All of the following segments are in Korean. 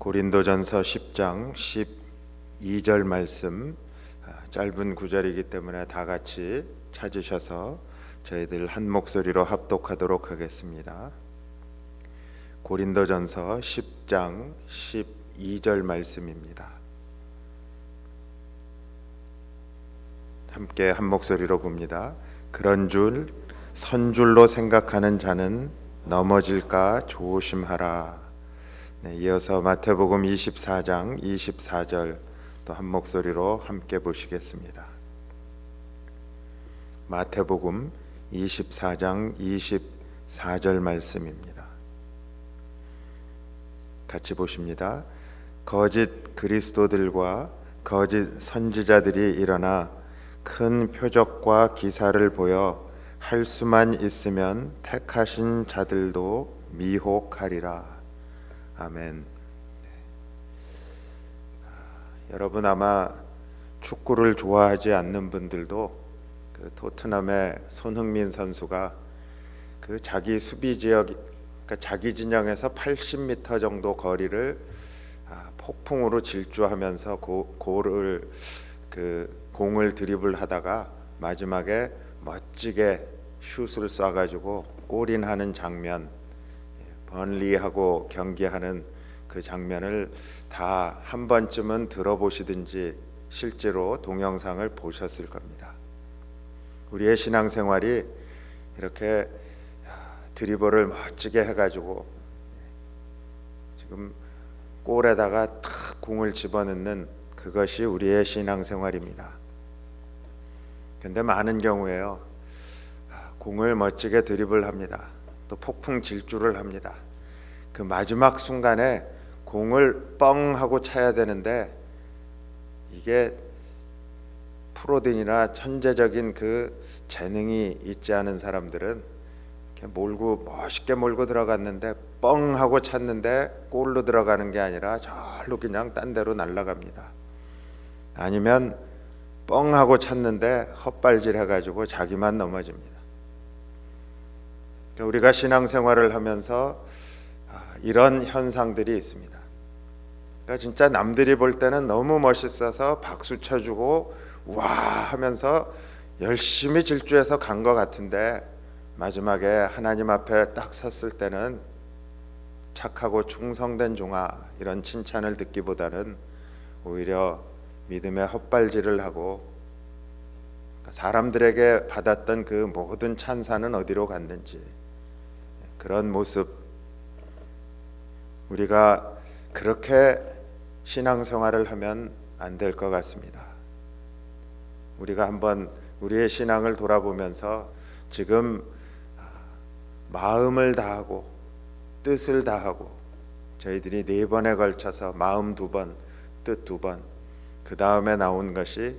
고린도전서 10장 12절 말씀, 짧은 구절이기 때문에 다 같이 찾으셔서 저희들 한 목소리로 합독하도록 하겠습니다. 고린도전서 10장 12절 말씀입니다. 함께 한 목소리로 봅니다. 그런 줄 선줄로 생각하는 자는 넘어질까 조심하라. 이어서 마태복음 24장 24절 또 한 목소리로 함께 보시겠습니다. 마태복음 24장 24절 말씀입니다. 같이 보십니다. 거짓 그리스도들과 거짓 선지자들이 일어나 큰 표적과 기사를 보여 할 수만 있으면 택하신 자들도 미혹하리라. 아멘. 여러분 아마 축구를 좋아하지 않는 분들도 그 토트넘의 손흥민 선수가 그 자기 수비 지역, 그러니까 자기 진영에서 80m 정도 거리를 폭풍으로 질주하면서 공을 드리블하다가 마지막에 멋지게 슛을 쏴가지고 골인하는 장면, 번리하고 경기하는 그 장면을 다 한 번쯤은 들어보시든지 실제로 동영상을 보셨을 겁니다. 우리의 신앙생활이 이렇게 드리블을 멋지게 해가지고 지금 골에다가 탁 공을 집어넣는 그것이 우리의 신앙생활입니다. 근데 많은 경우에요, 공을 멋지게 드리블합니다. 또 폭풍 질주를 합니다. 그 마지막 순간에 공을 뻥 하고 차야 되는데 이게 프로들이나 천재적인 그 재능이 있지 않은 사람들은 이렇게 멋있게 몰고 들어갔는데 뻥 하고 찼는데 골로 들어가는 게 아니라 절로 그냥 딴 데로 날아갑니다. 아니면 뻥 하고 찼는데 헛발질 해가지고 자기만 넘어집니다. 우리가 신앙생활을 하면서 이런 현상들이 있습니다. 그러니까 진짜 남들이 볼 때는 너무 멋있어서 박수 쳐주고 와 하면서 열심히 질주해서 간 것 같은데 마지막에 하나님 앞에 딱 섰을 때는 착하고 충성된 종아 이런 칭찬을 듣기보다는 오히려 믿음의 헛발질을 하고 사람들에게 받았던 그 모든 찬사는 어디로 갔는지 그런 모습, 우리가 그렇게 신앙생활을 하면 안 될 것 같습니다. 우리가 한번 우리의 신앙을 돌아보면서 지금 마음을 다하고 뜻을 다하고 저희들이 4번에 걸쳐서 마음 2번, 뜻 2번, 그 다음에 나온 것이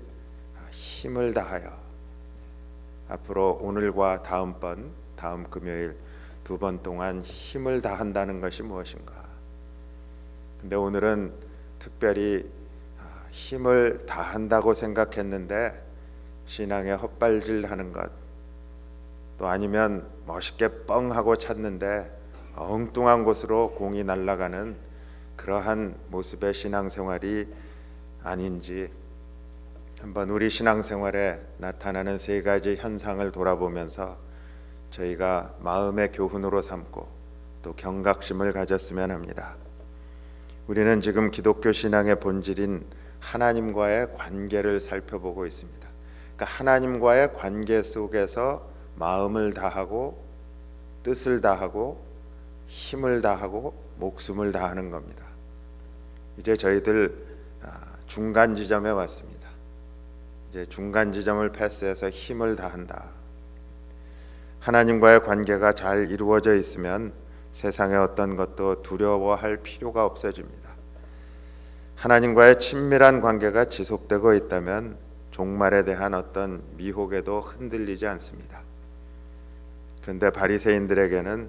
힘을 다하여, 앞으로 오늘과 다음번, 다음 금요일 2번 동안 힘을 다한다는 것이 무엇인가? 근데 오늘은 특별히 힘을 다한다고 생각했는데 신앙에 헛발질하는 것, 또 아니면 멋있게 뻥 하고 찼는데 엉뚱한 곳으로 공이 날아가는 그러한 모습의 신앙생활이 아닌지 한번 우리 신앙생활에 나타나는 3가지 현상을 돌아보면서 저희가 마음의 교훈으로 삼고 또 경각심을 가졌으면 합니다. 우리는 지금 기독교 신앙의 본질인 하나님과의 관계를 살펴보고 있습니다. 그러니까 하나님과의 관계 속에서 마음을 다하고 뜻을 다하고 힘을 다하고 목숨을 다하는 겁니다. 이제 저희들 중간 지점에 왔습니다. 이제 중간 지점을 패스해서 힘을 다한다. 하나님과의 관계가 잘 이루어져 있으면 세상의 어떤 것도 두려워할 필요가 없어집니다. 하나님과의 친밀한 관계가 지속되고 있다면 종말에 대한 어떤 미혹에도 흔들리지 않습니다. 그런데 바리새인들에게는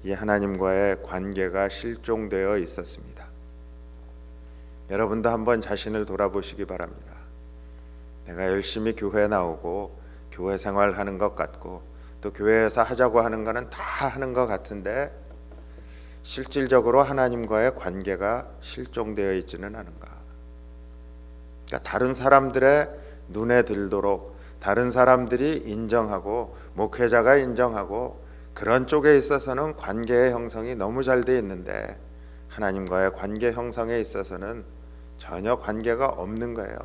이 하나님과의 관계가 실종되어 있었습니다. 여러분도 한번 자신을 돌아보시기 바랍니다. 내가 열심히 교회에 나오고 교회 생활하는 것 같고 또 교회에서 하자고 하는 거는 다 하는 것 같은데 실질적으로 하나님과의 관계가 실종되어 있지는 않은가? 그러니까 다른 사람들의 눈에 들도록, 다른 사람들이 인정하고 목회자가 인정하고 그런 쪽에 있어서는 관계의 형성이 너무 잘 돼 있는데 하나님과의 관계 형성에 있어서는 전혀 관계가 없는 거예요.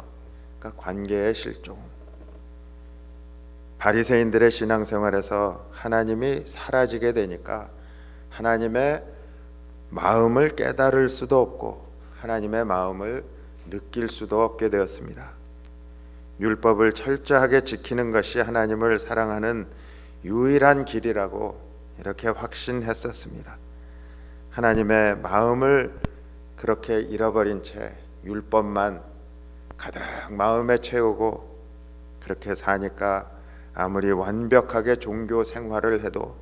그러니까 관계의 실종. 바리새인들의 신앙생활에서 하나님이 사라지게 되니까 하나님의 마음을 깨달을 수도 없고 하나님의 마음을 느낄 수도 없게 되었습니다. 율법을 철저하게 지키는 것이 하나님을 사랑하는 유일한 길이라고 이렇게 확신했었습니다. 하나님의 마음을 그렇게 잃어버린 채 율법만 가득 마음에 채우고 그렇게 사니까 아무리 완벽하게 종교 생활을 해도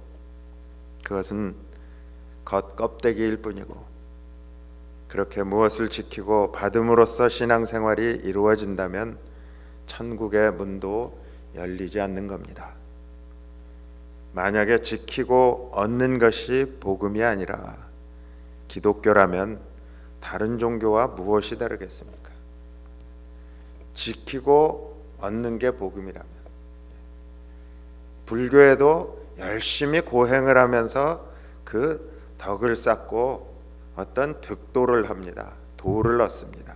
그것은 겉껍데기일 뿐이고 그렇게 무엇을 지키고 받음으로써 신앙생활이 이루어진다면 천국의 문도 열리지 않는 겁니다. 만약에 지키고 얻는 것이 복음이 아니라 기독교라면 다른 종교와 무엇이 다르겠습니까? 지키고 얻는 게 복음이라면 불교에도 열심히 고행을 하면서 그 덕을 쌓고 어떤 득도를 합니다. 도를 얻습니다.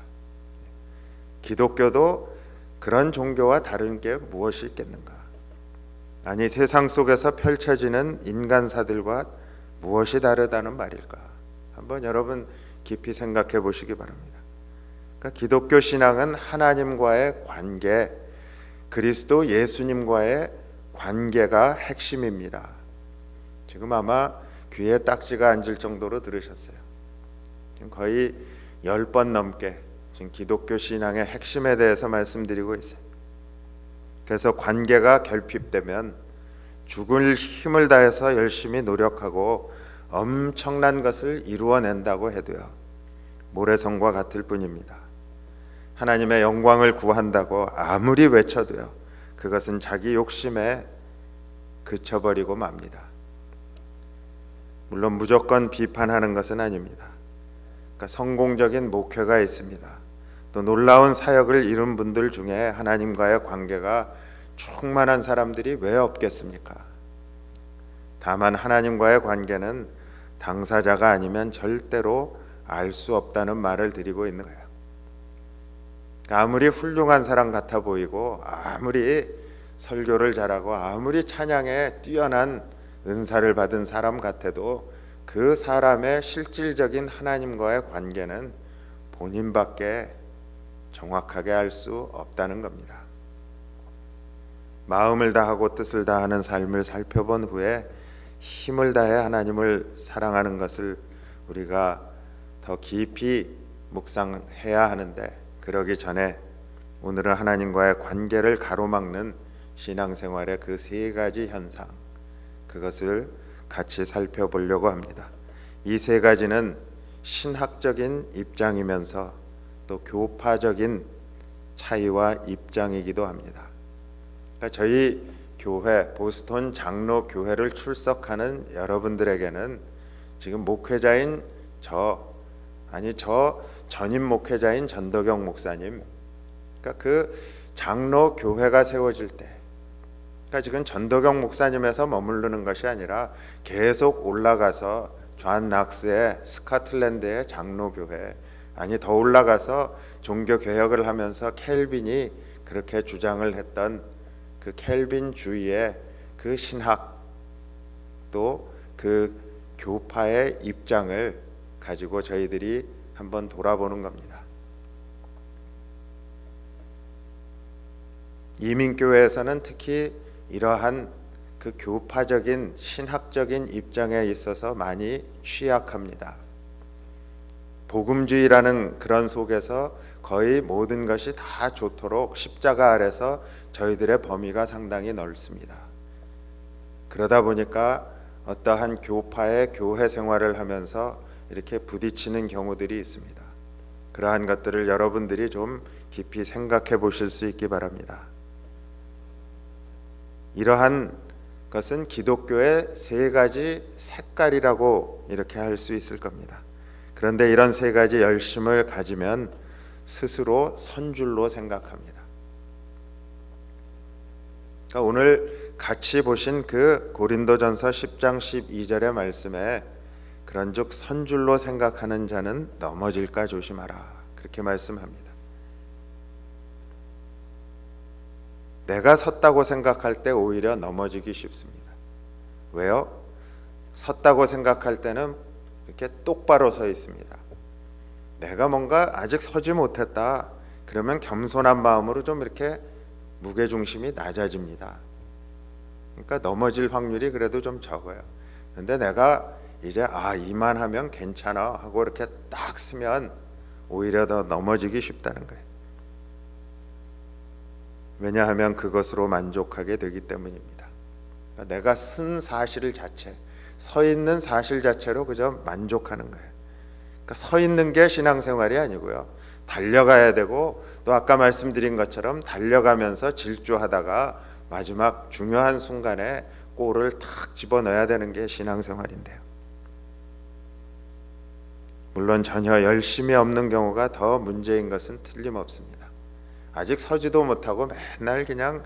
기독교도 그런 종교와 다른 게 무엇이 있겠는가? 아니 세상 속에서 펼쳐지는 인간사들과 무엇이 다르다는 말일까? 한번 여러분 깊이 생각해 보시기 바랍니다. 그러니까 기독교 신앙은 하나님과의 관계, 그리스도 예수님과의 관계가 핵심입니다. 지금 아마 귀에 딱지가 앉을 정도로 들으셨어요. 지금 거의 10번 넘게 지금 기독교 신앙의 핵심에 대해서 말씀드리고 있어요. 그래서 관계가 결핍되면 죽을 힘을 다해서 열심히 노력하고 엄청난 것을 이루어낸다고 해도요 모래성과 같을 뿐입니다. 하나님의 영광을 구한다고 아무리 외쳐도요 그것은 자기 욕심에 그쳐버리고 맙니다. 물론 무조건 비판하는 것은 아닙니다. 그러니까 성공적인 목회가 있습니다. 또 놀라운 사역을 이룬 분들 중에 하나님과의 관계가 충만한 사람들이 왜 없겠습니까? 다만 하나님과의 관계는 당사자가 아니면 절대로 알 수 없다는 말을 드리고 있는 거예요. 아무리 훌륭한 사람 같아 보이고 아무리 설교를 잘하고 아무리 찬양에 뛰어난 은사를 받은 사람 같아도 그 사람의 실질적인 하나님과의 관계는 본인밖에 정확하게 알 수 없다는 겁니다. 마음을 다하고 뜻을 다하는 삶을 살펴본 후에 힘을 다해 하나님을 사랑하는 것을 우리가 더 깊이 묵상해야 하는데 그러기 전에 오늘은 하나님과의 관계를 가로막는 신앙생활의 그 세 가지 현상, 그것을 같이 살펴보려고 합니다. 이 세 가지는 신학적인 입장이면서 또 교파적인 차이와 입장이기도 합니다. 그러니까 저희 교회, 보스턴 장로 교회를 출석하는 여러분들에게는 지금 목회자인 저 전임 목회자인 전도경 목사님, 그러니까 그 장로 교회가 세워질 때, 그러니까 지금 전도경 목사님에서 머무르는 것이 아니라 계속 올라가서 존 낙스의 스코틀랜드의 장로 교회, 아니 더 올라가서 종교 개혁을 하면서 켈빈이 그렇게 주장을 했던 그 켈빈주의의 그 신학 또 그 교파의 입장을 가지고 저희들이 한번 돌아보는 겁니다. 이민교회에서는 특히 이러한 그 교파적인 신학적인 입장에 있어서 많이 취약합니다. 복음주의라는 그런 속에서 거의 모든 것이 다 좋도록 십자가 아래서 저희들의 범위가 상당히 넓습니다. 그러다 보니까 어떠한 교파의 교회 생활을 하면서 이렇게 부딪히는 경우들이 있습니다. 그러한 것들을 여러분들이 좀 깊이 생각해 보실 수 있기 바랍니다. 이러한 그것은 기독교의 세 가지 색깔이라고 이렇게 할 수 있을 겁니다. 그런데 이런 세 가지 열심을 가지면 스스로 선줄로 생각합니다. 그러니까 오늘 같이 보신 그 고린도전서 10장 12절의 말씀에 그런즉 선줄로 생각하는 자는 넘어질까 조심하라, 그렇게 말씀합니다. 내가 섰다고 생각할 때 오히려 넘어지기 쉽습니다. 왜요? 섰다고 생각할 때는 이렇게 똑바로 서 있습니다. 내가 뭔가 아직 서지 못했다, 그러면 겸손한 마음으로 좀 이렇게 무게중심이 낮아집니다. 그러니까 넘어질 확률이 그래도 좀 적어요. 근데 내가 이제 이만하면 괜찮아 하고 이렇게 딱 쓰면 오히려 더 넘어지기 쉽다는 거예요. 왜냐하면 그것으로 만족하게 되기 때문입니다. 그러니까 내가 쓴 사실 자체, 서 있는 사실 자체로 그저 만족하는 거예요. 그러니까 서 있는 게 신앙생활이 아니고요, 달려가야 되고, 또 아까 말씀드린 것처럼 달려가면서 질주하다가 마지막 중요한 순간에 골을 탁 집어넣어야 되는 게 신앙생활인데요. 물론 전혀 열심이 없는 경우가 더 문제인 것은 틀림없습니다. 아직 서지도 못하고 맨날 그냥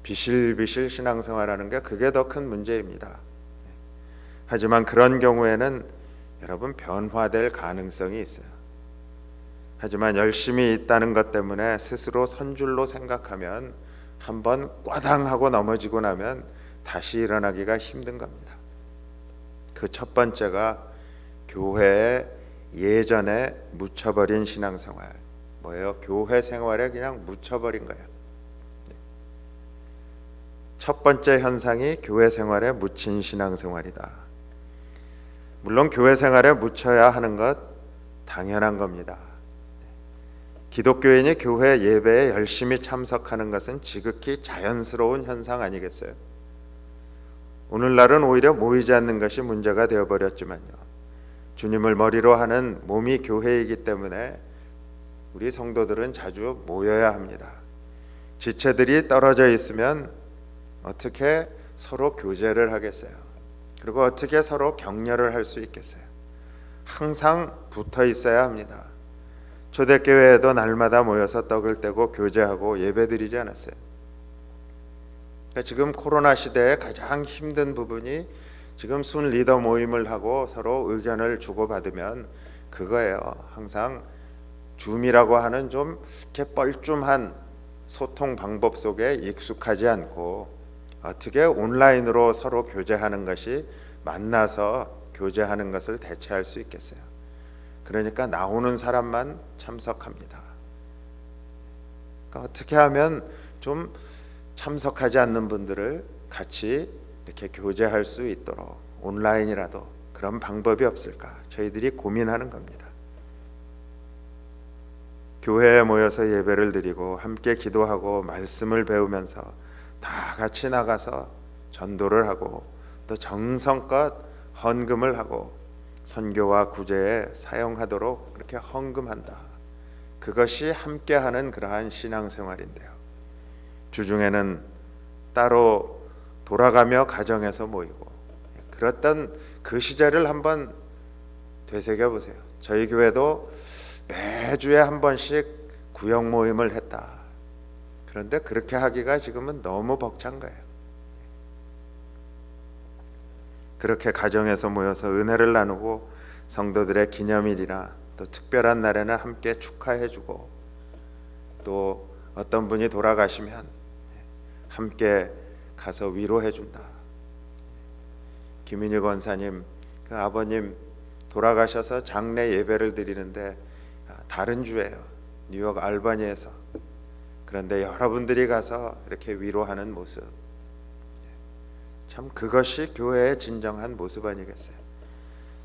비실비실 신앙생활하는 게 그게 더 큰 문제입니다. 하지만 그런 경우에는 여러분 변화될 가능성이 있어요. 하지만 열심히 있다는 것 때문에 스스로 선줄로 생각하면 한번 꽈당하고 넘어지고 나면 다시 일어나기가 힘든 겁니다. 그 첫 번째가 교회에 예전에 묻혀버린 신앙생활. 뭐예요? 교회 생활에 그냥 묻혀버린 거예요. 첫 번째 현상이 교회 생활에 묻힌 신앙생활이다. 물론 교회 생활에 묻혀야 하는 것 당연한 겁니다. 기독교인이 교회 예배에 열심히 참석하는 것은 지극히 자연스러운 현상 아니겠어요? 오늘날은 오히려 모이지 않는 것이 문제가 되어버렸지만요, 주님을 머리로 하는 몸이 교회이기 때문에 우리 성도들은 자주 모여야 합니다. 지체들이 떨어져 있으면 어떻게 서로 교제를 하겠어요? 그리고 어떻게 서로 격려를 할 수 있겠어요? 항상 붙어 있어야 합니다. 초대교회에도 날마다 모여서 떡을 떼고 교제하고 예배드리지 않았어요? 그러니까 지금 코로나 시대에 가장 힘든 부분이 지금 순 리더 모임을 하고 서로 의견을 주고받으면 그거예요. 항상 줌이라고 하는 좀 이렇게 뻘쭘한 소통 방법 속에 익숙하지 않고 어떻게 온라인으로 서로 교제하는 것이 만나서 교제하는 것을 대체할 수 있겠어요? 그러니까 나오는 사람만 참석합니다. 그러니까 어떻게 하면 좀 참석하지 않는 분들을 같이 이렇게 교제할 수 있도록 온라인이라도 그런 방법이 없을까? 저희들이 고민하는 겁니다. 교회에 모여서 예배를 드리고 함께 기도하고 말씀을 배우면서 다 같이 나가서 전도를 하고 또 정성껏 헌금을 하고 선교와 구제에 사용하도록 그렇게 헌금한다. 그것이 함께하는 그러한 신앙생활인데요. 주중에는 따로 돌아가며 가정에서 모이고 그랬던 그 시절을 한번 되새겨 보세요. 저희 교회도 매주에 한 번씩 구역 모임을 했다. 그런데 그렇게 하기가 지금은 너무 벅찬 거예요. 그렇게 가정에서 모여서 은혜를 나누고 성도들의 기념일이나 또 특별한 날에는 함께 축하해주고 또 어떤 분이 돌아가시면 함께 가서 위로해준다. 김인희 권사님, 그 아버님 돌아가셔서 장례 예배를 드리는데 다른 주예요. 뉴욕 알바니에서. 그런데 여러분들이 가서 이렇게 위로하는 모습, 참 그것이 교회의 진정한 모습 아니겠어요?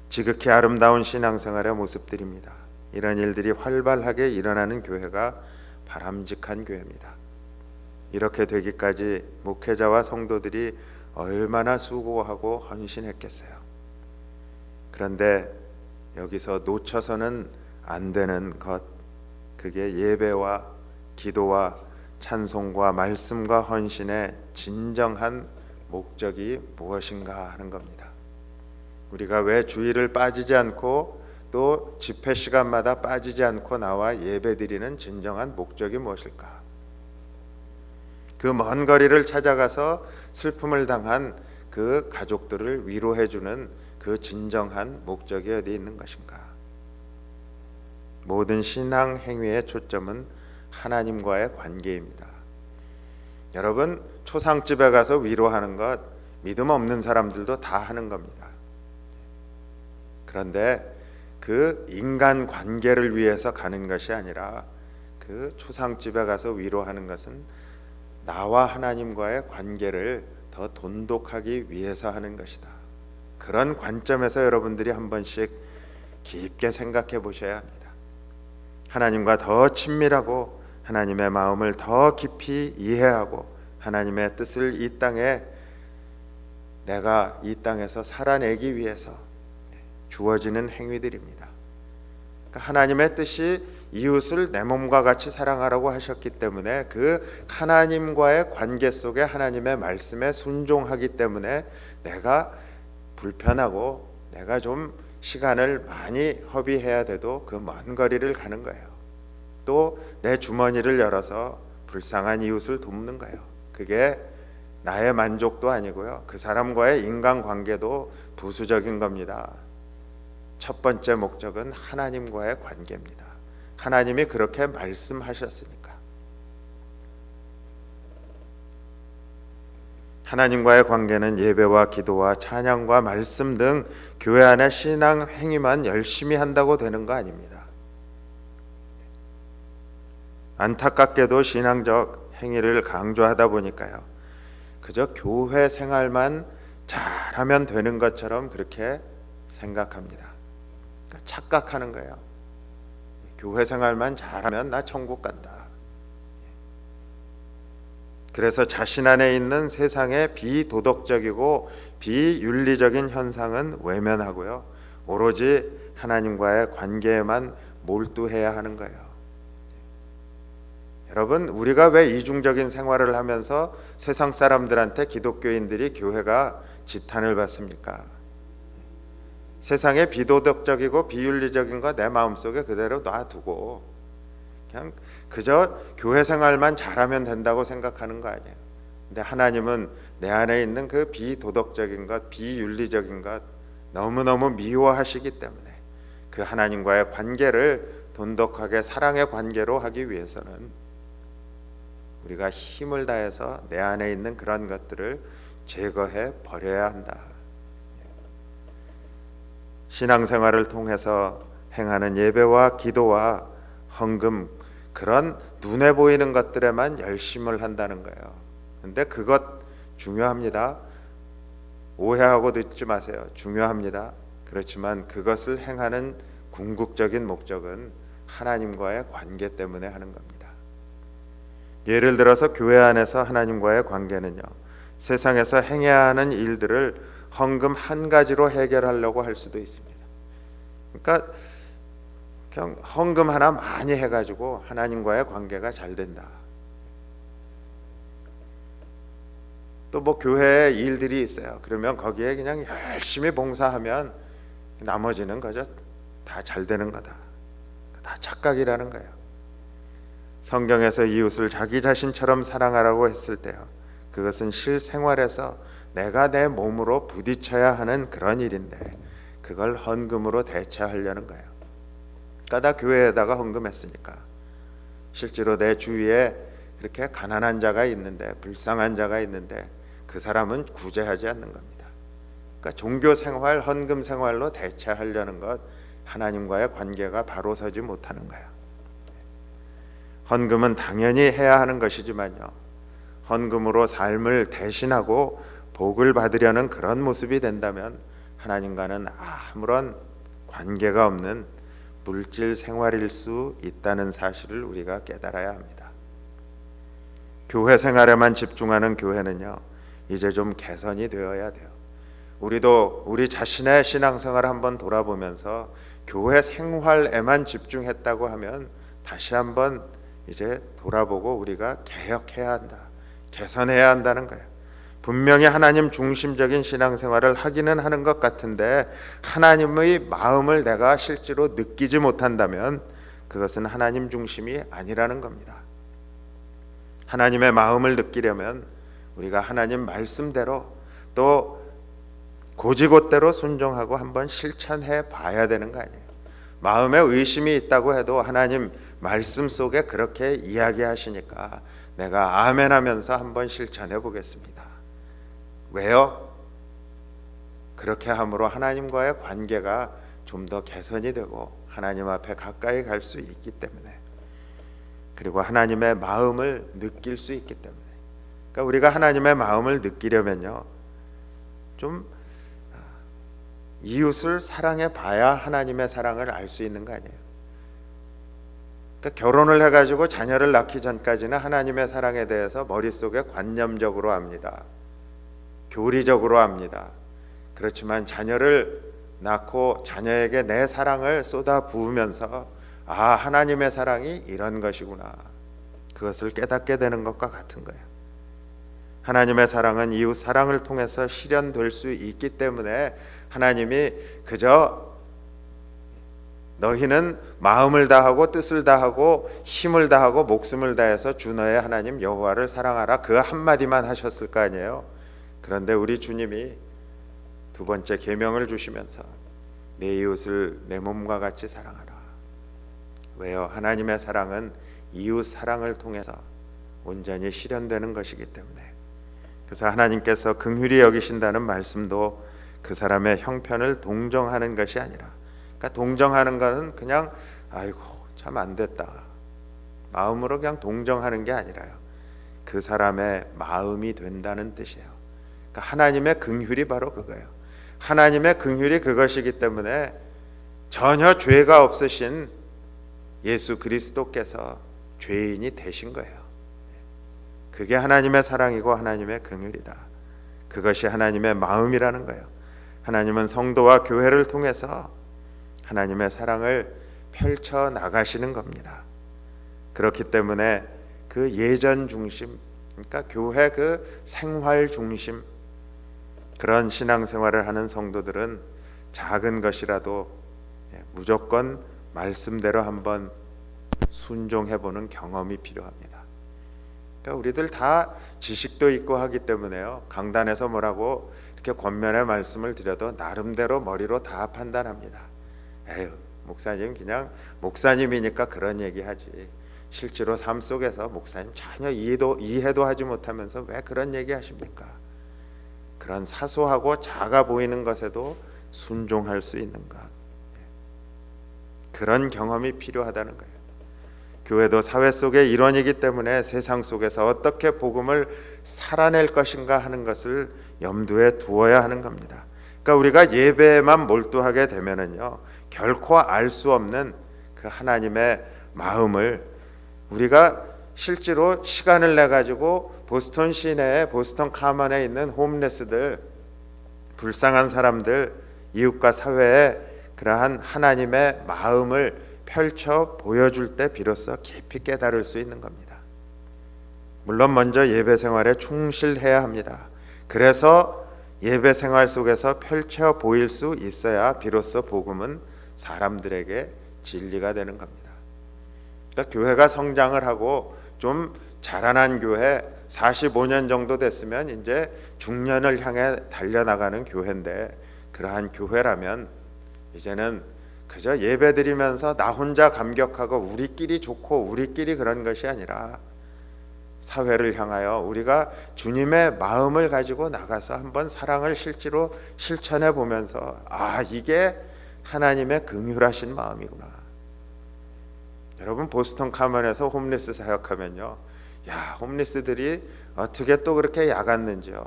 지극히 아름다운 신앙생활의 모습들입니다. 이런 일들이 활발하게 일어나는 교회가 바람직한 교회입니다. 이렇게 되기까지 목회자와 성도들이 얼마나 수고하고 헌신했겠어요. 그런데 여기서 놓쳐서는 안 되는 것, 그게 예배와 기도와 찬송과 말씀과 헌신의 진정한 목적이 무엇인가 하는 겁니다. 우리가 왜 주일을 빠지지 않고 또 집회 시간마다 빠지지 않고 나와 예배드리는 진정한 목적이 무엇일까? 그 먼 거리를 찾아가서 슬픔을 당한 그 가족들을 위로해주는 그 진정한 목적이 어디 있는 것인가? 모든 신앙 행위의 초점은 하나님과의 관계입니다. 여러분, 초상집에 가서 위로하는 것 믿음 없는 사람들도 다 하는 겁니다. 그런데 그 인간 관계를 위해서 가는 것이 아니라 그 초상집에 가서 위로하는 것은 나와 하나님과의 관계를 더 돈독하기 위해서 하는 것이다. 그런 관점에서 여러분들이 한 번씩 깊게 생각해 보셔야 합니다. 하나님과 더 친밀하고 하나님의 마음을 더 깊이 이해하고 하나님의 뜻을 이 땅에 내가 이 땅에서 살아내기 위해서 주어지는 행위들입니다. 그러니까 하나님의 뜻이 이웃을 내 몸과 같이 사랑하라고 하셨기 때문에 그 하나님과의 관계 속에 하나님의 말씀에 순종하기 때문에 내가 불편하고 내가 좀 시간을 많이 허비해야 돼도 그 먼 거리를 가는 거예요. 또 내 주머니를 열어서 불쌍한 이웃을 돕는 거예요. 그게 나의 만족도 아니고요. 그 사람과의 인간관계도 부수적인 겁니다. 첫 번째 목적은 하나님과의 관계입니다. 하나님이 그렇게 말씀하셨으니까. 하나님과의 관계는 예배와 기도와 찬양과 말씀 등 교회 안의 신앙 행위만 열심히 한다고 되는 거 아닙니다. 안타깝게도 신앙적 행위를 강조하다 보니까요, 그저 교회 생활만 잘하면 되는 것처럼 그렇게 생각합니다. 그러니까 착각하는 거예요. 교회 생활만 잘하면 나 천국 간다. 그래서 자신 안에 있는 세상의 비도덕적이고 비윤리적인 현상은 외면하고요, 오로지 하나님과의 관계에만 몰두해야 하는 거예요. 여러분, 우리가 왜 이중적인 생활을 하면서 세상 사람들한테 기독교인들이 교회가 지탄을 받습니까? 세상에 비도덕적이고 비윤리적인 거 내 마음속에 그대로 놔두고 그냥 그저 교회 생활만 잘하면 된다고 생각하는 거 아니에요. 근데 하나님은 내 안에 있는 그 비도덕적인 것, 비윤리적인 것 너무너무 미워하시기 때문에 그 하나님과의 관계를 돈독하게 사랑의 관계로 하기 위해서는 우리가 힘을 다해서 내 안에 있는 그런 것들을 제거해 버려야 한다. 신앙생활을 통해서 행하는 예배와 기도와 헌금, 그런 눈에 보이는 것들에만 열심을 한다는 거예요. 근데 그것 중요합니다. 오해하고 듣지 마세요. 중요합니다. 그렇지만 그것을 행하는 궁극적인 목적은 하나님과의 관계 때문에 하는 겁니다. 예를 들어서 교회 안에서 하나님과의 관계는요, 세상에서 행해야 하는 일들을 헌금 한 가지로 해결하려고 할 수도 있습니다. 그러니까 그냥 헌금 하나 많이 해가지고 하나님과의 관계가 잘 된다. 또 뭐 교회에 일들이 있어요. 그러면 거기에 그냥 열심히 봉사하면 나머지는 그저 다 잘 되는 거다. 다 착각이라는 거예요. 성경에서 이웃을 자기 자신처럼 사랑하라고 했을 때요, 그것은 실생활에서 내가 내 몸으로 부딪혀야 하는 그런 일인데 그걸 헌금으로 대체하려는 거예요. 그러니까 나 교회에다가 헌금했으니까 실제로 내 주위에 그렇게 가난한 자가 있는데, 불쌍한 자가 있는데 그 사람은 구제하지 않는 겁니다. 그러니까 종교 생활, 헌금 생활로 대체하려는 것, 하나님과의 관계가 바로 서지 못하는 거예요. 헌금은 당연히 해야 하는 것이지만요, 헌금으로 삶을 대신하고 복을 받으려는 그런 모습이 된다면 하나님과는 아무런 관계가 없는 물질 생활일 수 있다는 사실을 우리가 깨달아야 합니다. 교회 생활에만 집중하는 교회는요, 이제 좀 개선이 되어야 돼요. 우리도 우리 자신의 신앙생활을 한번 돌아보면서 교회 생활에만 집중했다고 하면 다시 한번 이제 돌아보고 우리가 개혁해야 한다, 개선해야 한다는 거예요. 분명히 하나님 중심적인 신앙생활을 하기는 하는 것 같은데 하나님의 마음을 내가 실제로 느끼지 못한다면 그것은 하나님 중심이 아니라는 겁니다. 하나님의 마음을 느끼려면 우리가 하나님 말씀대로 또 고지곳대로 순종하고 한번 실천해 봐야 되는 거 아니에요. 마음에 의심이 있다고 해도 하나님 말씀 속에 그렇게 이야기하시니까 내가 아멘 하면서 한번 실천해 보겠습니다. 왜요? 그렇게 함으로 하나님과의 관계가 좀 더 개선이 되고 하나님 앞에 가까이 갈 수 있기 때문에, 그리고 하나님의 마음을 느낄 수 있기 때문에. 그러니까 우리가 하나님의 마음을 느끼려면요, 좀 이웃을 사랑해 봐야 하나님의 사랑을 알 수 있는 거 아니에요. 그러니까 결혼을 해가지고 자녀를 낳기 전까지는 하나님의 사랑에 대해서 머릿속에 관념적으로 압니다. 교리적으로 압니다. 그렇지만 자녀를 낳고 자녀에게 내 사랑을 쏟아 부으면서 아, 하나님의 사랑이 이런 것이구나, 그것을 깨닫게 되는 것과 같은 거예요. 하나님의 사랑은 이웃 사랑을 통해서 실현될 수 있기 때문에 하나님이 그저 너희는 마음을 다하고 뜻을 다하고 힘을 다하고 목숨을 다해서 주 너의 하나님 여호와를 사랑하라, 그 한마디만 하셨을 거 아니에요. 그런데 우리 주님이 두 번째 계명을 주시면서 내 이웃을 내 몸과 같이 사랑하라. 왜요? 하나님의 사랑은 이웃 사랑을 통해서 온전히 실현되는 것이기 때문에. 그래서 하나님께서 긍휼히 여기신다는 말씀도 그 사람의 형편을 동정하는 것이 아니라, 그러니까 동정하는 것은 그냥 아이고 참 안 됐다 마음으로 그냥 동정하는 게 아니라요, 그 사람의 마음이 된다는 뜻이에요. 그러니까 하나님의 긍휼이 바로 그거예요. 하나님의 긍휼이 그것이기 때문에 전혀 죄가 없으신 예수 그리스도께서 죄인이 되신 거예요. 그게 하나님의 사랑이고 하나님의 긍휼이다. 그것이 하나님의 마음이라는 거예요. 하나님은 성도와 교회를 통해서 하나님의 사랑을 펼쳐 나가시는 겁니다. 그렇기 때문에 그 예전 중심, 그러니까 교회 그 생활 중심, 그런 신앙생활을 하는 성도들은 작은 것이라도 무조건 말씀대로 한번 순종해보는 경험이 필요합니다. 그러니까 우리들 다 지식도 있고 하기 때문에요, 강단에서 뭐라고 이렇게 권면의 말씀을 드려도 나름대로 머리로 다 판단합니다. 에휴, 목사님 그냥 목사님이니까 그런 얘기하지, 실제로 삶 속에서 목사님 전혀 이해도 하지 못하면서 왜 그런 얘기 하십니까? 그런 사소하고 작아 보이는 것에도 순종할 수 있는가, 그런 경험이 필요하다는 거예요. 교회도 사회 속의 일원이기 때문에 세상 속에서 어떻게 복음을 살아낼 것인가 하는 것을 염두에 두어야 하는 겁니다. 그러니까 우리가 예배에만 몰두하게 되면은요, 결코 알 수 없는 그 하나님의 마음을 우리가 실제로 시간을 내 가지고 보스턴 시내에 보스턴 카먼에 있는 홈레스들, 불쌍한 사람들, 이웃과 사회에 그러한 하나님의 마음을 펼쳐 보여줄 때 비로소 깊이 깨달을 수 있는 겁니다. 물론 먼저 예배 생활에 충실해야 합니다. 그래서 예배 생활 속에서 펼쳐 보일 수 있어야 비로소 복음은 사람들에게 진리가 되는 겁니다. 그러니까 교회가 성장을 하고 좀 자라난 교회, 45년 정도 됐으면 이제 중년을 향해 달려나가는 교회인데, 그러한 교회라면 이제는 그저 예배드리면서 나 혼자 감격하고 우리끼리 좋고 우리끼리 그런 것이 아니라 사회를 향하여 우리가 주님의 마음을 가지고 나가서 한번 사랑을 실제로 실천해 보면서 아, 이게 하나님의 긍휼하신 마음이구나. 여러분, 보스턴 카먼에서 홈리스 사역하면요, 야, 홈리스들이 어떻게 또 그렇게 야갔는지요.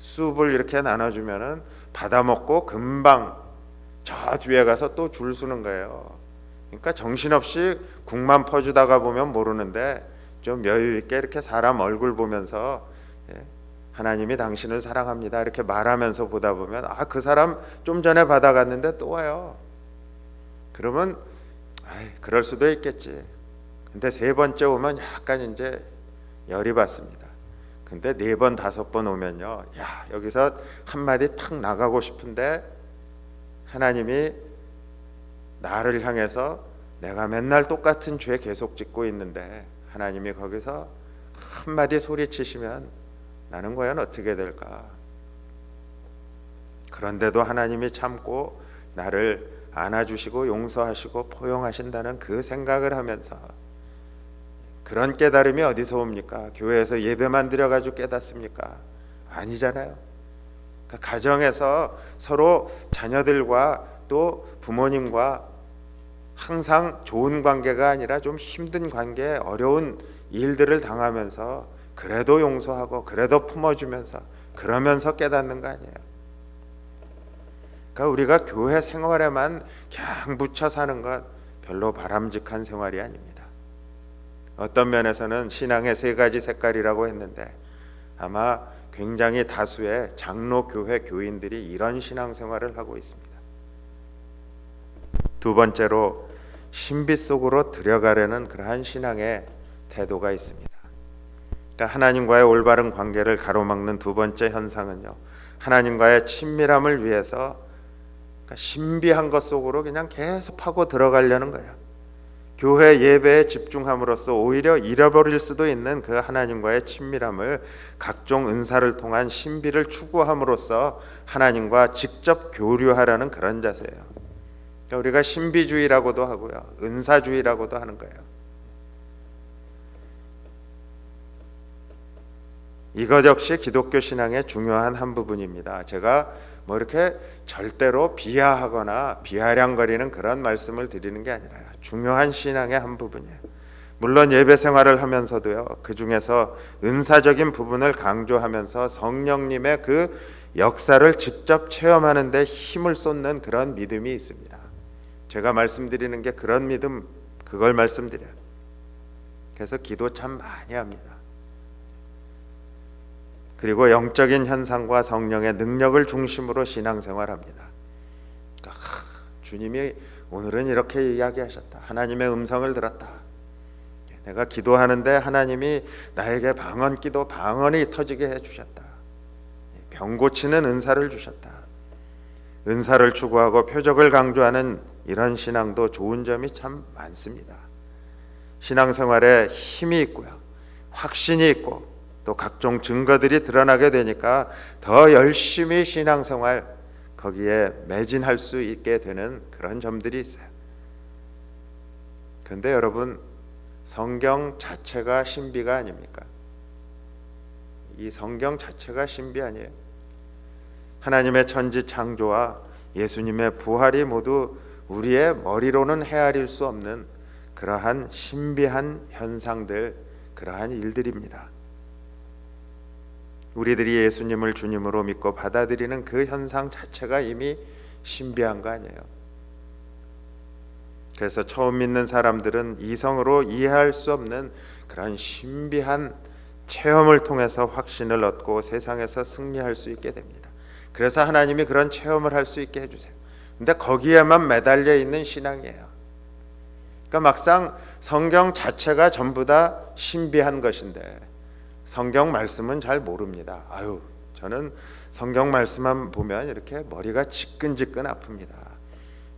숲을 이렇게 나눠주면은 받아먹고 금방 저 뒤에 가서 또 줄 서는 거예요. 그러니까 정신없이 국만 퍼주다가 보면 모르는데 좀 여유 있게 이렇게 사람 얼굴 보면서 하나님이 당신을 사랑합니다 이렇게 말하면서 보다 보면 아, 그 사람 좀 전에 받아갔는데 또 와요. 그러면 그럴 수도 있겠지. 근데 세 번째 오면 약간 이제 열이 받습니다. 근데 네 번, 다섯 번 오면요, 야, 여기서 한마디 탁 나가고 싶은데 하나님이 나를 향해서 내가 맨날 똑같은 죄 계속 짓고 있는데 하나님이 거기서 한마디 소리치시면 나는 과연 어떻게 될까? 그런데도 하나님이 참고 나를 안아주시고 용서하시고 포용하신다는 그 생각을 하면서, 그런 깨달음이 어디서 옵니까? 교회에서 예배만 드려가지고 깨닫습니까? 아니잖아요. 그러니까 가정에서 서로 자녀들과 또 부모님과 항상 좋은 관계가 아니라 좀 힘든 관계, 어려운 일들을 당하면서 그래도 용서하고 그래도 품어주면서 그러면서 깨닫는 거 아니에요. 그러니까 우리가 교회 생활에만 그냥 묻혀 사는 것 별로 바람직한 생활이 아닙니다. 어떤 면에서는 신앙의 세 가지 색깔이라고 했는데 아마 굉장히 다수의 장로교회 교인들이 이런 신앙생활을 하고 있습니다. 두 번째로 신비 속으로 들여가려는 그러한 신앙의 태도가 있습니다. 그러니까 하나님과의 올바른 관계를 가로막는 두 번째 현상은요, 하나님과의 친밀함을 위해서 그러니까 신비한 것 속으로 그냥 계속 파고 들어가려는 거예요. 교회 예배에 집중함으로써 오히려 잃어버릴 수도 있는 그 하나님과의 친밀함을 각종 은사를 통한 신비를 추구함으로써 하나님과 직접 교류하라는 그런 자세예요. 그러니까 우리가 신비주의라고도 하고요, 은사주의라고도 하는 거예요. 이것 역시 기독교 신앙의 중요한 한 부분입니다. 제가 뭐 이렇게 절대로 비하하거나 비아냥거리는 그런 말씀을 드리는 게 아니라 중요한 신앙의 한 부분이에요. 물론 예배 생활을 하면서도요, 그 중에서 은사적인 부분을 강조하면서 성령님의 그 역사를 직접 체험하는 데 힘을 쏟는 그런 믿음이 있습니다. 제가 말씀드리는 게 그런 믿음, 그걸 말씀드려요. 그래서 기도 참 많이 합니다. 그리고 영적인 현상과 성령의 능력을 중심으로 신앙생활합니다. 그러니까 주님이 오늘은 이렇게 이야기하셨다. 하나님의 음성을 들었다. 내가 기도하는데 하나님이 나에게 방언 기도, 방언이 터지게 해주셨다. 병 고치는 은사를 주셨다. 은사를 추구하고 표적을 강조하는 이런 신앙도 좋은 점이 참 많습니다. 신앙생활에 힘이 있고요, 확신이 있고 또 각종 증거들이 드러나게 되니까 더 열심히 신앙생활 거기에 매진할 수 있게 되는 그런 점들이 있어요. 그런데 여러분, 성경 자체가 신비가 아닙니까? 이 성경 자체가 신비 아니에요? 하나님의 천지 창조와 예수님의 부활이 모두 우리의 머리로는 헤아릴 수 없는 그러한 신비한 현상들, 그러한 일들입니다. 우리들이 예수님을 주님으로 믿고 받아들이는 그 현상 자체가 이미 신비한 거 아니에요? 그래서 처음 믿는 사람들은 이성으로 이해할 수 없는 그런 신비한 체험을 통해서 확신을 얻고 세상에서 승리할 수 있게 됩니다. 그래서 하나님이 그런 체험을 할 수 있게 해주세요. 근데 거기에만 매달려 있는 신앙이에요. 그러니까 막상 성경 자체가 전부 다 신비한 것인데 성경 말씀은 잘 모릅니다. 아유, 저는 성경 말씀만 보면 이렇게 머리가 지끈지끈 아픕니다.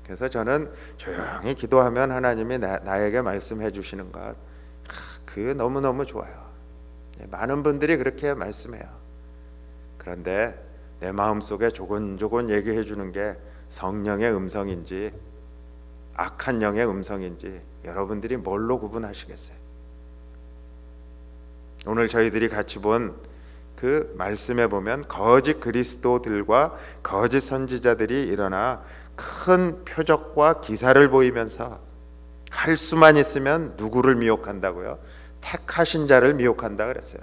그래서 저는 조용히 기도하면 하나님이 나에게 말씀해 주시는 것, 그 너무너무 좋아요. 많은 분들이 그렇게 말씀해요. 그런데 내 마음속에 조곤조곤 얘기해 주는 게 성령의 음성인지 악한 영의 음성인지 여러분들이 뭘로 구분하시겠어요? 오늘 저희들이 같이 본 그 말씀에 보면 거짓 그리스도들과 거짓 선지자들이 일어나 큰 표적과 기사를 보이면서 할 수만 있으면 누구를 미혹한다고요? 택하신 자를 미혹한다 그랬어요.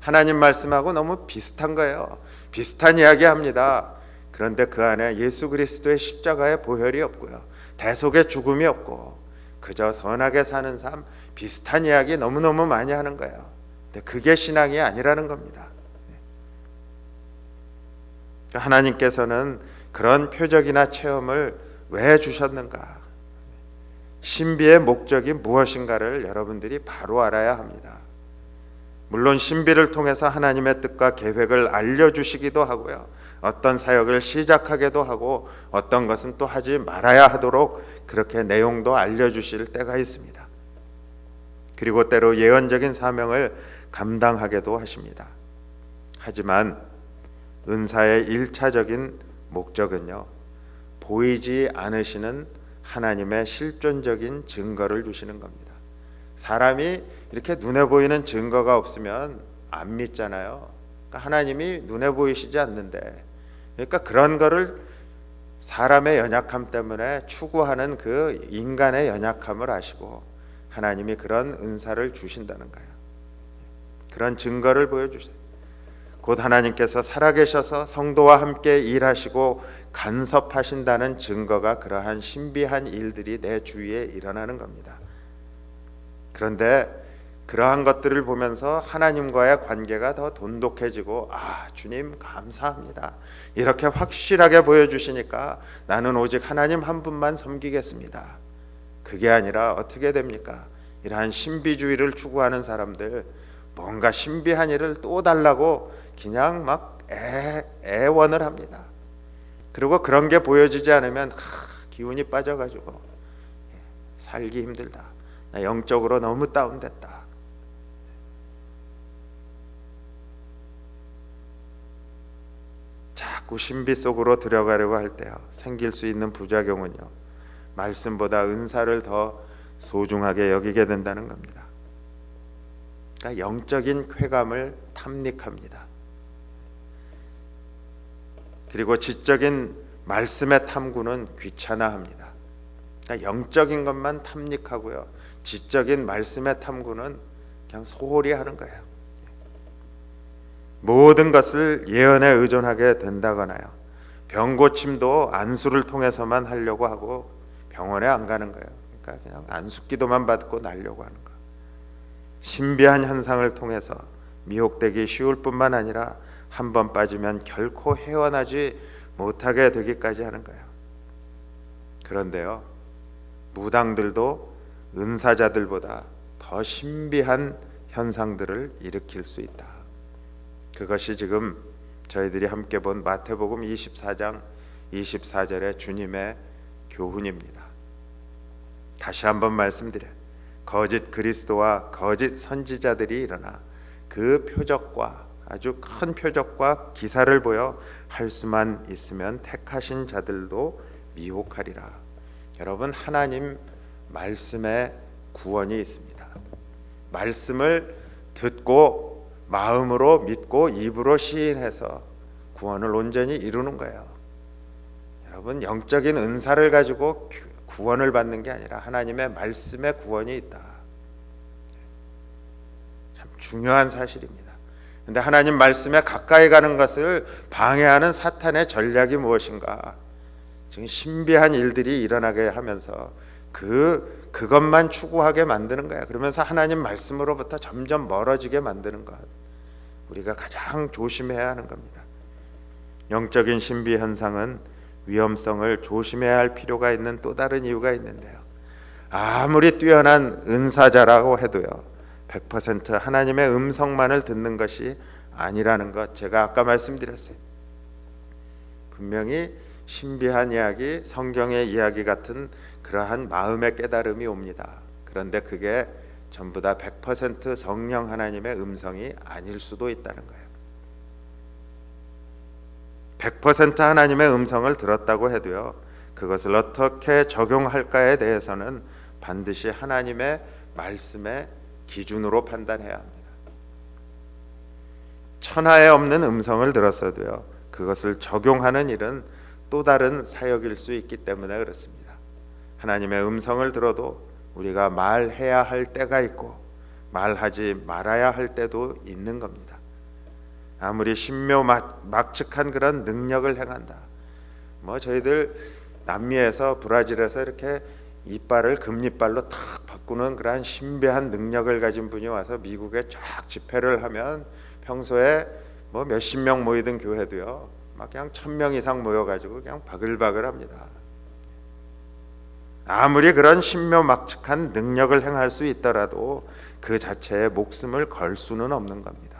하나님 말씀하고 너무 비슷한 거예요. 비슷한 이야기 합니다. 그런데 그 안에 예수 그리스도의 십자가의 보혈이 없고요, 대속의 죽음이 없고 그저 선하게 사는 삶, 비슷한 이야기 너무너무 많이 하는 거예요. 근데 그게 신앙이 아니라는 겁니다. 하나님께서는 그런 표적이나 체험을 왜 주셨는가? 신비의 목적이 무엇인가를 여러분들이 바로 알아야 합니다. 물론 신비를 통해서 하나님의 뜻과 계획을 알려주시기도 하고요, 어떤 사역을 시작하게도 하고 어떤 것은 또 하지 말아야 하도록 그렇게 내용도 알려주실 때가 있습니다. 그리고 때로 예언적인 사명을 감당하게도 하십니다. 하지만 은사의 1차적인 목적은요, 보이지 않으시는 하나님의 실존적인 증거를 주시는 겁니다. 사람이 이렇게 눈에 보이는 증거가 없으면 안 믿잖아요. 그러니까 하나님이 눈에 보이시지 않는데, 그러니까 그런 거를 사람의 연약함 때문에 추구하는 그 인간의 연약함을 아시고 하나님이 그런 은사를 주신다는 거예요. 그런 증거를 보여주세요. 곧 하나님께서 살아계셔서 성도와 함께 일하시고 간섭하신다는 증거가 그러한 신비한 일들이 내 주위에 일어나는 겁니다. 그런데 그러한 것들을 보면서 하나님과의 관계가 더 돈독해지고, 아, 주님 감사합니다, 이렇게 확실하게 보여주시니까 나는 오직 하나님 한 분만 섬기겠습니다. 그게 아니라 어떻게 됩니까? 이러한 신비주의를 추구하는 사람들, 뭔가 신비한 일을 또 달라고 그냥 막 애원을 합니다. 그리고 그런 게 보여지지 않으면 기운이 빠져가지고 살기 힘들다, 나 영적으로 너무 다운됐다. 자꾸 신비 속으로 들어가려고 할 때요, 생길 수 있는 부작용은요, 말씀보다 은사를 더 소중하게 여기게 된다는 겁니다. 그러니까 영적인 쾌감을 탐닉합니다. 그리고 지적인 말씀의 탐구는 귀찮아합니다. 그러니까 영적인 것만 탐닉하고요, 지적인 말씀의 탐구는 그냥 소홀히 하는 거예요. 모든 것을 예언에 의존하게 된다거나요, 병 고침도 안수를 통해서만 하려고 하고 병원에 안 가는 거예요. 그러니까 그냥 안수기도만 받고 나려고 하는 거예요. 신비한 현상을 통해서 미혹되기 쉬울 뿐만 아니라 한 번 빠지면 결코 헤어나지 못하게 되기까지 하는 거예요. 그런데요, 무당들도 은사자들보다 더 신비한 현상들을 일으킬 수 있다. 그것이 지금 저희들이 함께 본 마태복음 24장 24절의 주님의 교훈입니다. 다시 한번 말씀드려요. 거짓 그리스도와 거짓 선지자들이 일어나 그 표적과, 아주 큰 표적과 기사를 보여 할 수만 있으면 택하신 자들도 미혹하리라. 여러분, 하나님 말씀에 구원이 있습니다. 말씀을 듣고 마음으로 믿고 입으로 시인해서 구원을 온전히 이루는 거예요. 여러분, 영적인 은사를 가지고 구원을 받는 게 아니라 하나님의 말씀에 구원이 있다. 참 중요한 사실입니다. 근데 하나님 말씀에 가까이 가는 것을 방해하는 사탄의 전략이 무엇인가? 지금 신비한 일들이 일어나게 하면서 그것만 추구하게 만드는 거야. 그러면서 하나님 말씀으로부터 점점 멀어지게 만드는 것, 우리가 가장 조심해야 하는 겁니다. 영적인 신비 현상은 위험성을 조심해야 할 필요가 있는 또 다른 이유가 있는데요, 아무리 뛰어난 은사자라고 해도요, 100% 하나님의 음성만을 듣는 것이 아니라는 것, 제가 아까 말씀드렸어요. 분명히 신비한 이야기, 성경의 이야기 같은 그러한 마음의 깨달음이 옵니다. 그런데 그게 전부 다 100% 성령 하나님의 음성이 아닐 수도 있다는 거예요. 100% 하나님의 음성을 들었다고 해도요, 그것을 어떻게 적용할까에 대해서는 반드시 하나님의 말씀의 기준으로 판단해야 합니다. 천하에 없는 음성을 들었어도요, 그것을 적용하는 일은 또 다른 사역일 수 있기 때문에 그렇습니다. 하나님의 음성을 들어도 우리가 말해야 할 때가 있고 말하지 말아야 할 때도 있는 겁니다. 아무리 신묘막측한 그런 능력을 행한다, 저희들 남미에서, 브라질에서 이렇게 이빨을 금이빨로 탁 바꾸는 그러한 신비한 능력을 가진 분이 와서 미국에 쫙 집회를 하면 평소에 몇십 명 모이던 교회도요, 막 그냥 1000명 이상 모여가지고 그냥 바글바글합니다. 아무리 그런 신묘막측한 능력을 행할 수 있더라도 그 자체의 목숨을 걸 수는 없는 겁니다.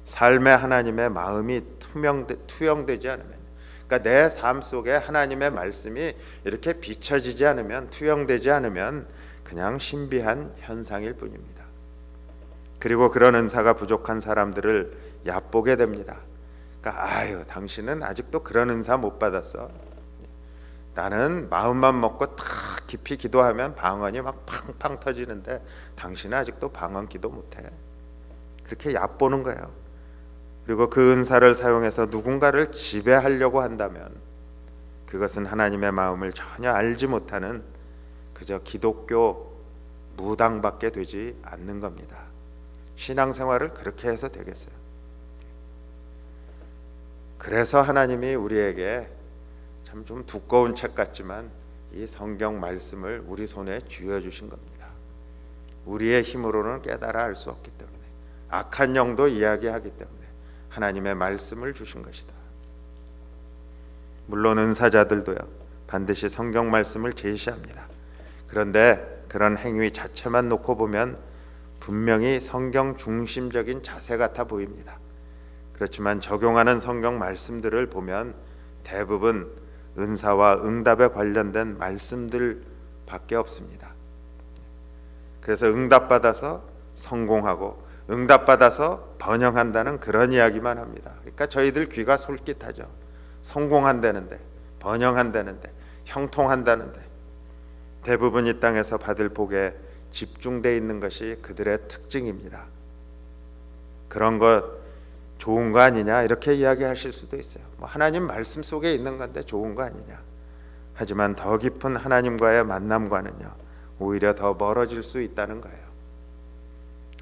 삶의 하나님의 마음이 투영되지 않으면, 그러니까 내 삶 속에 하나님의 말씀이 이렇게 비춰지지 않으면, 투영되지 않으면 그냥 신비한 현상일 뿐입니다. 그리고 그런 은사가 부족한 사람들을 얕보게 됩니다. 그러니까 아유, 당신은 아직도 그런 은사 못 받았어. 나는 마음만 먹고 탁 깊이 기도하면 방언이 막 팡팡 터지는데 당신은 아직도 방언 기도 못해. 그렇게 얕보는 거예요. 그리고 그 은사를 사용해서 누군가를 지배하려고 한다면 그것은 하나님의 마음을 전혀 알지 못하는 그저 기독교 무당밖에 되지 않는 겁니다. 신앙생활을 그렇게 해서 되겠어요? 그래서 하나님이 우리에게 참 좀 두꺼운 책 같지만 이 성경 말씀을 우리 손에 쥐어주신 겁니다. 우리의 힘으로는 깨달아 알 수 없기 때문에, 악한 영도 이야기하기 때문에 하나님의 말씀을 주신 것이다. 물론 은사자들도요, 반드시 성경 말씀을 제시합니다. 그런데 그런 행위 자체만 놓고 보면 분명히 성경 중심적인 자세 같아 보입니다. 그렇지만 적용하는 성경 말씀들을 보면 대부분 은사와 응답에 관련된 말씀들밖에 없습니다. 그래서 응답받아서 성공하고 응답받아서 번영한다는 그런 이야기만 합니다. 그러니까 저희들 귀가 솔깃하죠. 성공한다는데, 번영한다는데, 형통한다는데. 대부분 이 땅에서 받을 복에 집중되어 있는 것이 그들의 특징입니다. 그런 것 좋은 거 아니냐 이렇게 이야기하실 수도 있어요. 하나님 말씀 속에 있는 건데 좋은 거 아니냐. 하지만 더 깊은 하나님과의 만남과는요, 오히려 더 멀어질 수 있다는 거예요.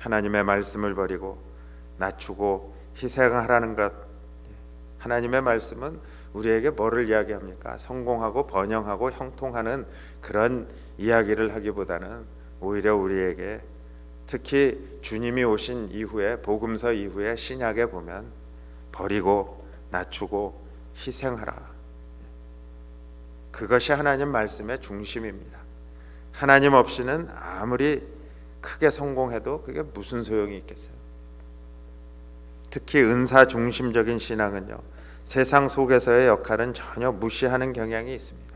하나님의 말씀을 버리고 낮추고 희생하라는 것, 하나님의 말씀은 우리에게 뭐를 이야기합니까? 성공하고 번영하고 형통하는 그런 이야기를 하기보다는 오히려 우리에게, 특히 주님이 오신 이후에, 복음서 이후에 신약에 보면 버리고 낮추고 희생하라, 그것이 하나님 말씀의 중심입니다. 하나님 없이는 아무리 크게 성공해도 그게 무슨 소용이 있겠어요? 특히 은사 중심적인 신앙은요, 세상 속에서의 역할은 전혀 무시하는 경향이 있습니다.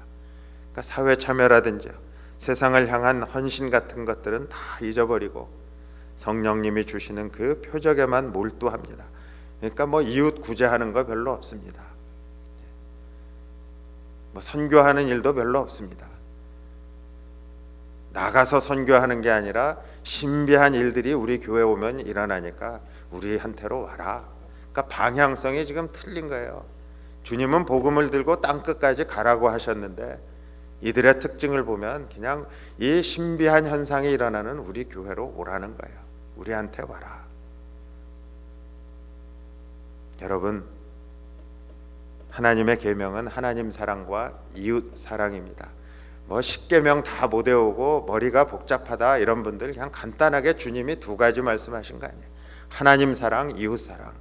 그러니까 사회 참여라든지 세상을 향한 헌신 같은 것들은 다 잊어버리고 성령님이 주시는 그 표적에만 몰두합니다. 그러니까 이웃 구제하는 거 별로 없습니다. 선교하는 일도 별로 없습니다. 나가서 선교하는 게 아니라 신비한 일들이 우리 교회 오면 일어나니까 우리한테로 와라. 그러니까 방향성이 지금 틀린 거예요. 주님은 복음을 들고 땅끝까지 가라고 하셨는데 이들의 특징을 보면 그냥 이 신비한 현상이 일어나는 우리 교회로 오라는 거예요. 우리한테 와라. 여러분, 하나님의 계명은 하나님 사랑과 이웃 사랑입니다. 10계명 다 못 외우고 머리가 복잡하다 이런 분들 그냥 간단하게 주님이 두 가지 말씀하신 거 아니에요. 하나님 사랑, 이웃 사랑.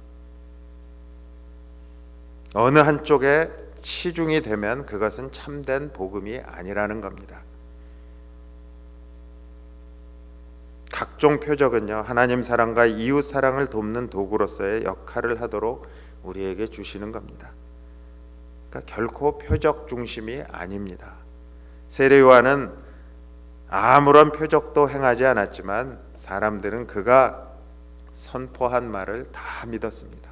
어느 한쪽에 치중이 되면 그것은 참된 복음이 아니라는 겁니다. 각종 표적은요, 하나님 사랑과 이웃 사랑을 돕는 도구로서의 역할을 하도록 우리에게 주시는 겁니다. 그러니까 결코 표적 중심이 아닙니다. 세례 요한은 아무런 표적도 행하지 않았지만 사람들은 그가 선포한 말을 다 믿었습니다.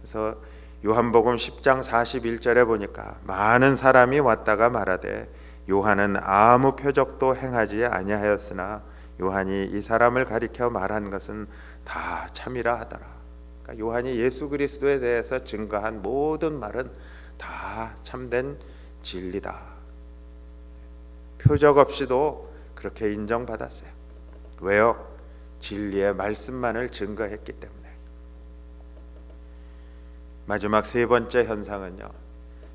그래서 요한복음 10장 41절에 보니까 많은 사람이 왔다가 말하되 요한은 아무 표적도 행하지 아니하였으나 요한이 이 사람을 가리켜 말한 것은 다 참이라 하더라. 그러니까 요한이 예수 그리스도에 대해서 증거한 모든 말은 다 참된 진리다. 표적 없이도 그렇게 인정받았어요. 왜요? 진리의 말씀만을 증거했기 때문에. 마지막 세 번째 현상은요,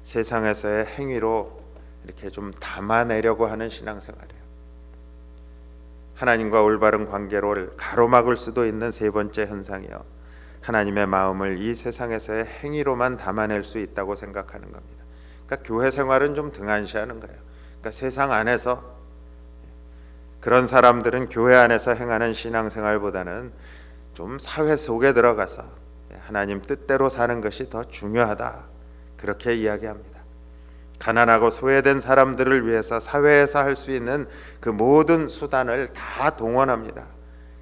세상에서의 행위로 이렇게 좀 담아내려고 하는 신앙생활이에요. 하나님과 올바른 관계를 가로막을 수도 있는 세 번째 현상이요, 하나님의 마음을 이 세상에서의 행위로만 담아낼 수 있다고 생각하는 겁니다. 그러니까 교회 생활은 좀 등한시하는 거예요. 그러니까 세상 안에서 그런 사람들은 교회 안에서 행하는 신앙생활보다는 좀 사회 속에 들어가서 하나님 뜻대로 사는 것이 더 중요하다, 그렇게 이야기합니다. 가난하고 소외된 사람들을 위해서 사회에서 할 수 있는 그 모든 수단을 다 동원합니다.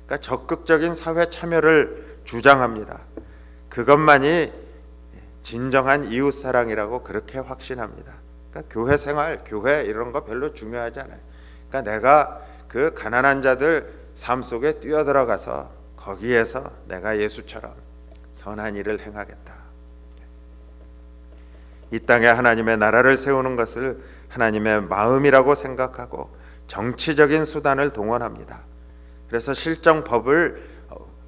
그러니까 적극적인 사회 참여를 주장합니다. 그것만이 진정한 이웃 사랑이라고 그렇게 확신합니다. 그러니까 교회 생활, 교회 이런 거 별로 중요하지 않아요. 그러니까 내가 그 가난한 자들 삶 속에 뛰어들어가서 거기에서 내가 예수처럼 선한 일을 행하겠다. 이 땅에 하나님의 나라를 세우는 것을 하나님의 마음이라고 생각하고 정치적인 수단을 동원합니다. 그래서 실정 법을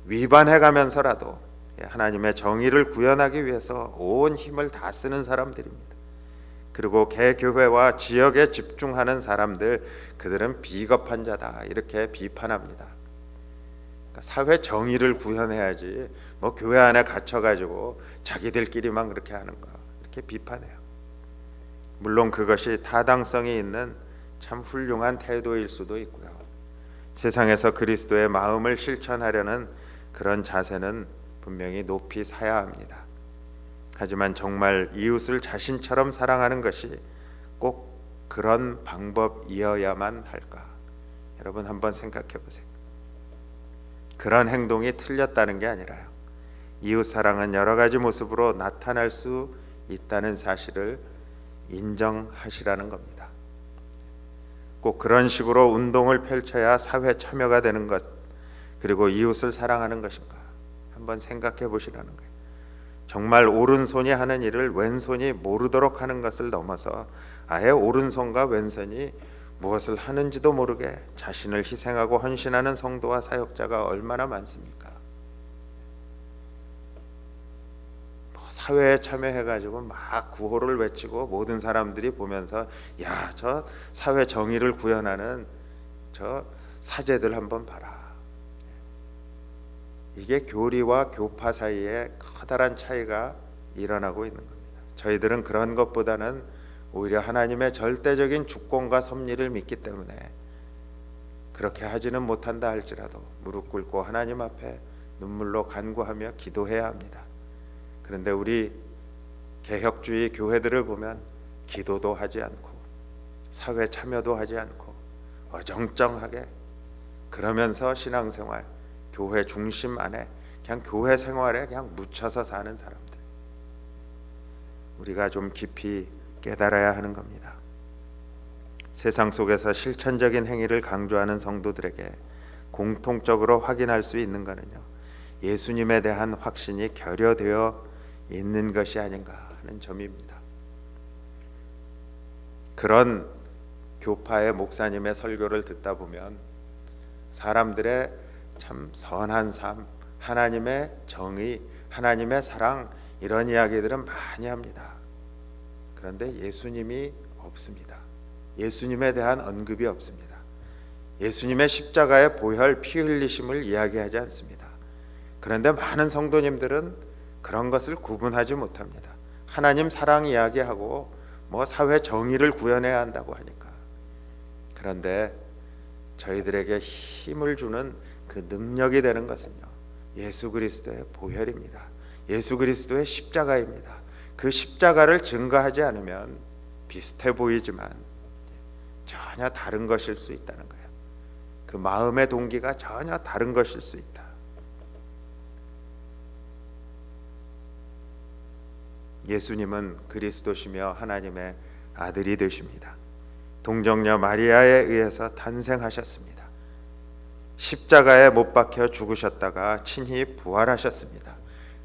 위반해 가면서라도 하나님의 정의를 구현하기 위해서 온 힘을 다 쓰는 사람들입니다. 그리고 개교회와 지역에 집중하는 사람들, 그들은 비겁한 자다, 이렇게 비판합니다. 그러니까 사회 정의를 구현해야지 뭐 교회 안에 갇혀가지고 자기들끼리만 그렇게 하는 거, 이렇게 비판해요. 물론 그것이 타당성이 있는 참 훌륭한 태도일 수도 있고요. 세상에서 그리스도의 마음을 실천하려는 그런 자세는 분명히 높이 사야 합니다. 하지만 정말 이웃을 자신처럼 사랑하는 것이 꼭 그런 방법이어야만 할까? 여러분 한번 생각해 보세요. 그런 행동이 틀렸다는 게 아니라요, 이웃 사랑은 여러 가지 모습으로 나타날 수 있다는 사실을 인정하시라는 겁니다. 꼭 그런 식으로 운동을 펼쳐야 사회 참여가 되는 것, 그리고 이웃을 사랑하는 것인가 한번 생각해 보시라는 거예요. 정말 오른손이 하는 일을 왼손이 모르도록 하는 것을 넘어서 아예 오른손과 왼손이 무엇을 하는지도 모르게 자신을 희생하고 헌신하는 성도와 사역자가 얼마나 많습니까? 사회에 참여해가지고 막 구호를 외치고 모든 사람들이 보면서 야, 저 사회 정의를 구현하는 저 사제들 한번 봐라. 이게 교리와 교파 사이에 커다란 차이가 일어나고 있는 겁니다. 저희들은 그런 것보다는 오히려 하나님의 절대적인 주권과 섭리를 믿기 때문에 그렇게 하지는 못한다 할지라도 무릎 꿇고 하나님 앞에 눈물로 간구하며 기도해야 합니다. 그런데 우리 개혁주의 교회들을 보면 기도도 하지 않고 사회 참여도 하지 않고 어정쩡하게 그러면서 신앙생활, 교회 중심 안에 그냥 교회 생활에 그냥 묻혀서 사는 사람들, 우리가 좀 깊이 깨달아야 하는 겁니다. 세상 속에서 실천적인 행위를 강조하는 성도들에게 공통적으로 확인할 수 있는 것은요, 예수님에 대한 확신이 결여되어 있는 것이 아닌가 하는 점입니다. 그런 교파의 목사님의 설교를 듣다 보면 사람들의 참 선한 삶, 하나님의 정의, 하나님의 사랑, 이런 이야기들은 많이 합니다. 그런데 예수님이 없습니다. 예수님에 대한 언급이 없습니다. 예수님의 십자가의 보혈, 피 흘리심을 이야기하지 않습니다. 그런데 많은 성도님들은 그런 것을 구분하지 못합니다. 하나님 사랑 이야기하고 뭐 사회 정의를 구현해야 한다고 하니까. 그런데 저희들에게 힘을 주는 그 능력이 되는 것은요, 예수 그리스도의 보혈입니다. 예수 그리스도의 십자가입니다. 그 십자가를 증거하지 않으면 비슷해 보이지만 전혀 다른 것일 수 있다는 거예요. 그 마음의 동기가 전혀 다른 것일 수 있다. 예수님은 그리스도시며 하나님의 아들이 되십니다. 동정녀 마리아에 의해서 탄생하셨습니다. 십자가에 못 박혀 죽으셨다가 친히 부활하셨습니다.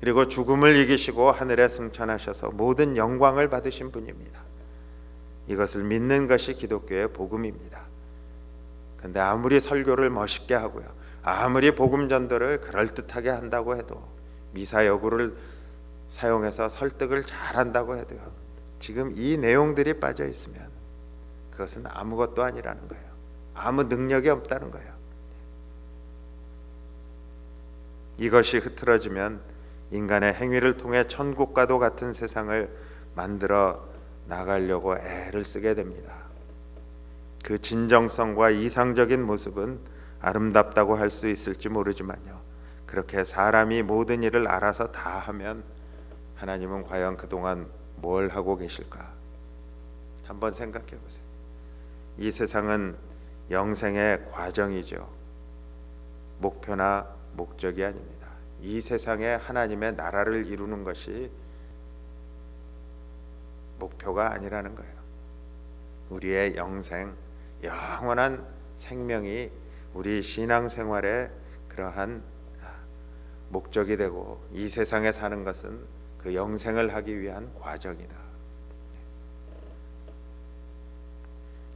그리고 죽음을 이기시고 하늘에 승천하셔서 모든 영광을 받으신 분입니다. 이것을 믿는 것이 기독교의 복음입니다. 그런데 아무리 설교를 멋있게 하고요, 아무리 복음 전도를 그럴듯하게 한다고 해도, 미사여구를 사용해서 설득을 잘한다고 해도요, 지금 이 내용들이 빠져 있으면 그것은 아무것도 아니라는 거예요. 아무 능력이 없다는 거예요. 이것이 흐트러지면 인간의 행위를 통해 천국과도 같은 세상을 만들어 나가려고 애를 쓰게 됩니다. 그 진정성과 이상적인 모습은 아름답다고 할 수 있을지 모르지만요, 그렇게 사람이 모든 일을 알아서 다 하면 하나님은 과연 그동안 뭘 하고 계실까? 한번 생각해 보세요. 이 세상은 영생의 과정이죠. 목표나 목적이 아닙니다. 이 세상에 하나님의 나라를 이루는 것이 목표가 아니라는 거예요. 우리의 영생, 영원한 생명이 우리 신앙생활의 그러한 목적이 되고, 이 세상에 사는 것은 그 영생을 하기 위한 과정이다.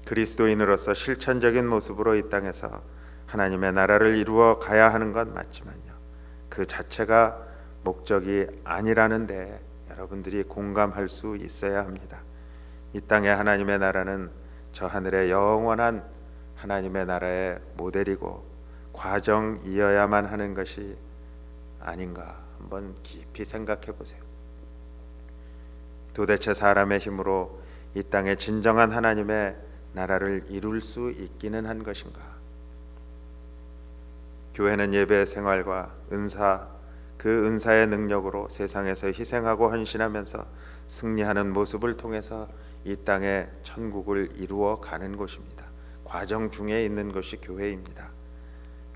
그리스도인으로서 실천적인 모습으로 이 땅에서 하나님의 나라를 이루어 가야 하는 건 맞지만요, 그 자체가 목적이 아니라는데 여러분들이 공감할 수 있어야 합니다. 이 땅의 하나님의 나라는 저 하늘의 영원한 하나님의 나라의 모델이고 과정이어야만 하는 것이 아닌가 한번 깊이 생각해 보세요. 도대체 사람의 힘으로 이 땅에 진정한 하나님의 나라를 이룰 수 있기는 한 것인가? 교회는 예배 생활과 은사, 그 은사의 능력으로 세상에서 희생하고 헌신하면서 승리하는 모습을 통해서 이 땅에 천국을 이루어 가는 곳입니다. 과정 중에 있는 것이 교회입니다.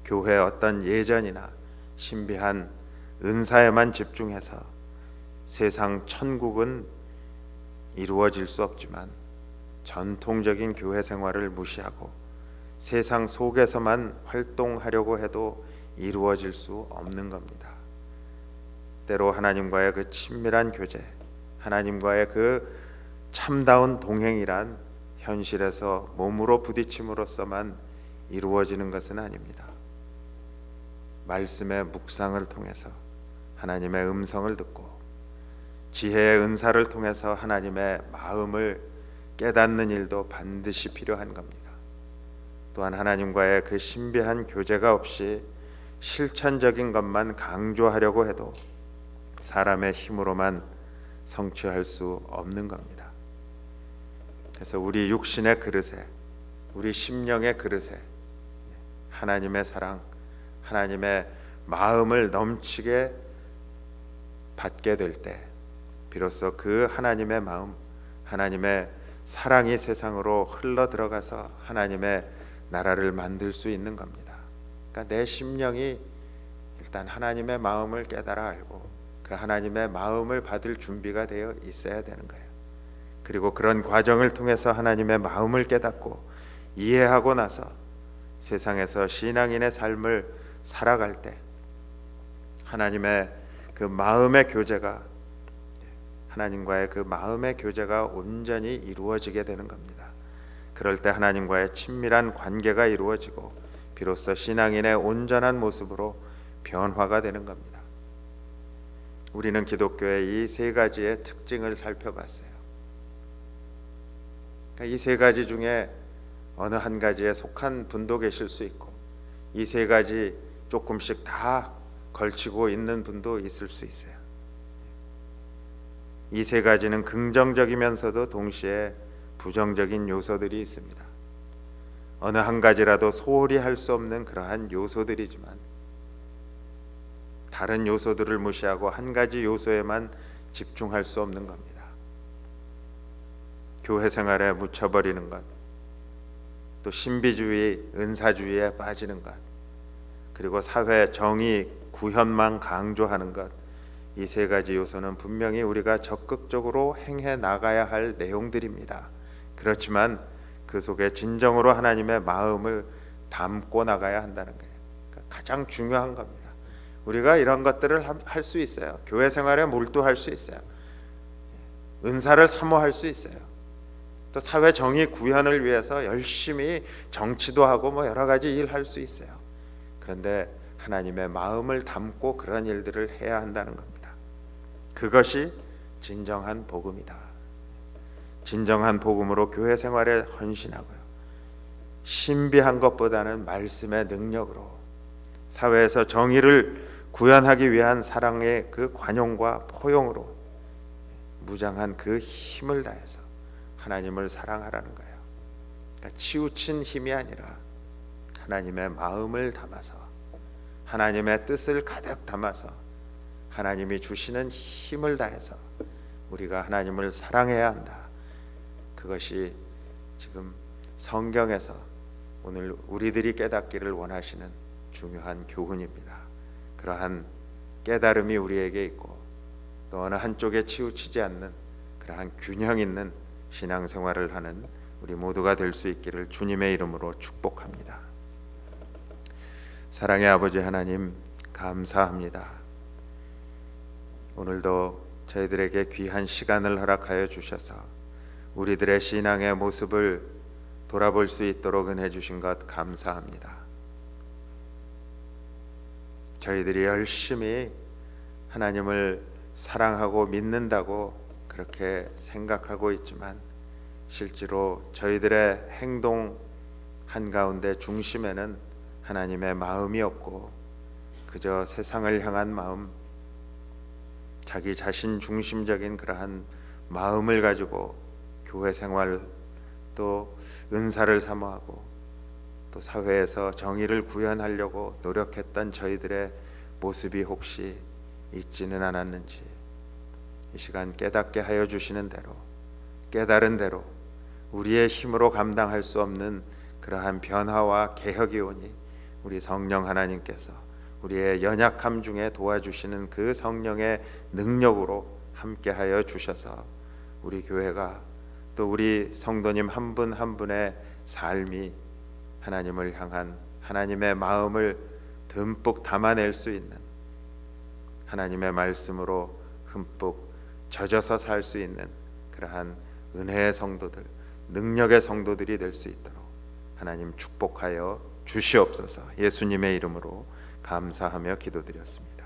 교회 어떤 예전이나 신비한 은사에만 집중해서 세상 천국은 이루어질 수 없지만, 전통적인 교회 생활을 무시하고 세상 속에서만 활동하려고 해도 이루어질 수 없는 겁니다. 때로 하나님과의 그 친밀한 교제, 하나님과의 그 참다운 동행이란 현실에서 몸으로 부딪힘으로써만 이루어지는 것은 아닙니다. 말씀의 묵상을 통해서 하나님의 음성을 듣고, 지혜의 은사를 통해서 하나님의 마음을 깨닫는 일도 반드시 필요한 겁니다. 또한 하나님과의 그 신비한 교제가 없이 실천적인 것만 강조하려고 해도 사람의 힘으로만 성취할 수 없는 겁니다. 그래서 우리 육신의 그릇에, 우리 심령의 그릇에 하나님의 사랑, 하나님의 마음을 넘치게 받게 될 때 비로소 그 하나님의 마음, 하나님의 사랑이 세상으로 흘러 들어가서 하나님의 나라를 만들 수 있는 겁니다. 그러니까 내 심령이 일단 하나님의 마음을 깨달아 알고 그 하나님의 마음을 받을 준비가 되어 있어야 되는 거예요. 그리고 그런 과정을 통해서 하나님의 마음을 깨닫고 이해하고 나서 세상에서 신앙인의 삶을 살아갈 때 하나님의 그 마음의 교제가, 하나님과의 그 마음의 교제가 온전히 이루어지게 되는 겁니다. 그럴 때 하나님과의 친밀한 관계가 이루어지고 비로소 신앙인의 온전한 모습으로 변화가 되는 겁니다. 우리는 기독교의 이 세 가지의 특징을 살펴봤어요. 이 세 가지 중에 어느 한 가지에 속한 분도 계실 수 있고, 이 세 가지 조금씩 다 걸치고 있는 분도 있을 수 있어요. 이 세 가지는 긍정적이면서도 동시에 부정적인 요소들이 있습니다. 어느 한 가지라도 소홀히 할 수 없는 그러한 요소들이지만, 다른 요소들을 무시하고 한 가지 요소에만 집중할 수 없는 겁니다. 교회 생활에 묻혀버리는 것, 또 신비주의, 은사주의에 빠지는 것, 그리고 사회 정의, 구현만 강조하는 것, 이 세 가지 요소는 분명히 우리가 적극적으로 행해 나가야 할 내용들입니다. 그렇지만 그 속에 진정으로 하나님의 마음을 담고 나가야 한다는 거예요. 그러니까 가장 중요한 겁니다. 우리가 이런 것들을 할 수 있어요. 교회 생활에 몰두할 수 있어요. 은사를 사모할 수 있어요. 또 사회 정의 구현을 위해서 열심히 정치도 하고 뭐 여러 가지 일 할 수 있어요. 그런데 하나님의 마음을 담고 그런 일들을 해야 한다는 겁니다. 그것이 진정한 복음이다. 진정한 복음으로 교회 생활에 헌신하고요, 신비한 것보다는 말씀의 능력으로 사회에서 정의를 구현하기 위한 사랑의 그 관용과 포용으로 무장한 그 힘을 다해서 하나님을 사랑하라는 거예요. 그러니까 치우친 힘이 아니라 하나님의 마음을 담아서, 하나님의 뜻을 가득 담아서, 하나님이 주시는 힘을 다해서 우리가 하나님을 사랑해야 한다. 그것이 지금 성경에서 오늘 우리들이 깨닫기를 원하시는 중요한 교훈입니다. 그러한 깨달음이 우리에게 있고 또 어느 한쪽에 치우치지 않는 그러한 균형 있는 신앙생활을 하는 우리 모두가 될 수 있기를 주님의 이름으로 축복합니다. 사랑의 아버지 하나님, 감사합니다. 오늘도 저희들에게 귀한 시간을 허락하여 주셔서 우리들의 신앙의 모습을 돌아볼 수 있도록 은혜 주신 것 감사합니다. 저희들이 열심히 하나님을 사랑하고 믿는다고 그렇게 생각하고 있지만 실제로 저희들의 행동 한가운데 중심에는 하나님의 마음이 없고 그저 세상을 향한 마음, 자기 자신 중심적인 그러한 마음을 가지고 교회 생활 또 은사를 사모하고 또 사회에서 정의를 구현하려고 노력했던 저희들의 모습이 혹시 있지는 않았는지 이 시간 깨닫게 하여 주시는 대로, 깨달은 대로 우리의 힘으로 감당할 수 없는 그러한 변화와 개혁이 오니 우리 성령 하나님께서 우리의 연약함 중에 도와주시는 그 성령의 능력으로 함께하여 주셔서 우리 교회가 또 우리 성도님 한 분 한 분의 삶이 하나님을 향한 하나님의 마음을 듬뿍 담아낼 수 있는, 하나님의 말씀으로 흠뻑 젖어서 살 수 있는 그러한 은혜의 성도들, 능력의 성도들이 될 수 있도록 하나님 축복하여 주시옵소서. 예수님의 이름으로 감사하며 기도드렸습니다.